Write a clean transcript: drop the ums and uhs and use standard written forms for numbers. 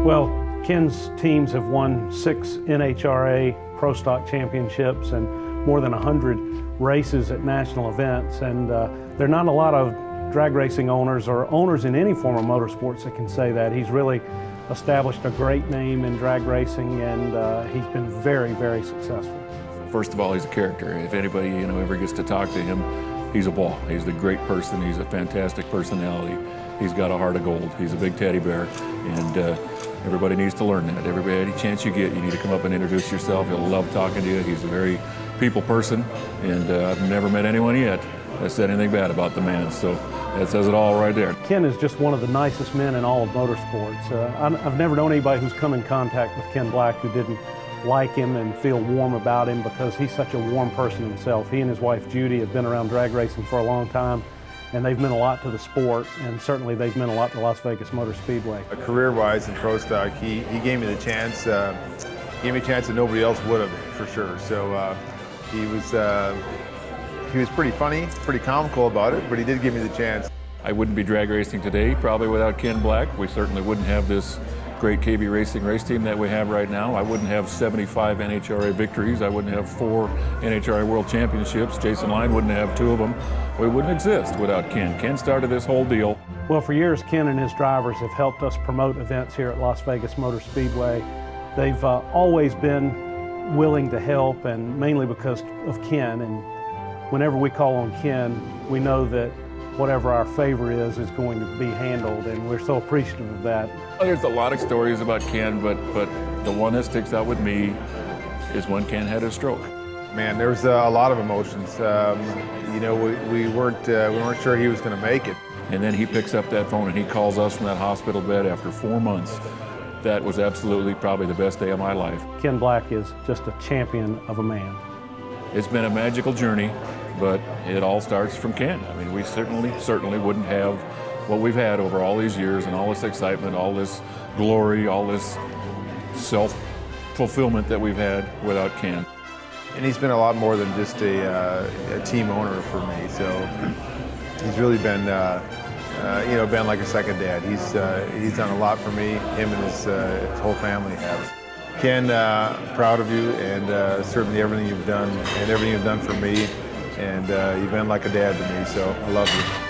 Well, Ken's teams have won 6 NHRA Pro Stock Championships and more than 100 races at national events. And there are not a lot of drag racing owners or owners in any form of motorsports that can say that. He's really established a great name in drag racing, and he's been very, very successful. First of all, he's a character. If anybody ever gets to talk to him, he's a ball. He's a great person. He's a fantastic personality. He's got a heart of gold. He's a big teddy bear, and everybody needs to learn that. Any chance you get, you need to come up and introduce yourself. He'll love talking to you. He's a very people person, and I've never met anyone yet that said anything bad about the man. So that says it all right there. Ken is just one of the nicest men in all of motorsports. I've never known anybody who's come in contact with Ken Black who didn't like him and feel warm about him, because he's such a warm person himself. He and his wife Judy have been around drag racing for a long time, and they've meant a lot to the sport, and certainly they've meant a lot to Las Vegas Motor Speedway. Career-wise in Pro Stock, he gave me the chance. Gave me a chance that nobody else would have, for sure. So he was pretty funny, pretty comical about it, but he did give me the chance. I wouldn't be drag racing today probably without Ken Black. We certainly wouldn't have this great KB Racing race team that we have right now. I wouldn't have 75 NHRA victories. I wouldn't have 4 NHRA World Championships. Jason Line wouldn't have 2 of them. We wouldn't exist without Ken. Ken started this whole deal. Well, for years, Ken and his drivers have helped us promote events here at Las Vegas Motor Speedway. They've always been willing to help, and mainly because of Ken. And whenever we call on Ken, we know that whatever our favor is going to be handled, and we're so appreciative of that. There's a lot of stories about Ken, but the one that sticks out with me is when Ken had his stroke. Man, there was a lot of emotions. We weren't sure he was going to make it. And then he picks up that phone and he calls us from that hospital bed after 4 months. That was absolutely probably the best day of my life. Ken Black is just a champion of a man. It's been a magical journey, but it all starts from Ken. I mean, we certainly wouldn't have what we've had over all these years, and all this excitement, all this glory, all this self-fulfillment that we've had without Ken. And he's been a lot more than just a team owner for me. So he's really been, been like a second dad. He's done a lot for me. Him and his whole family have. Ken, proud of you, and certainly everything you've done and everything you've done for me. And you've been like a dad to me, so I love you.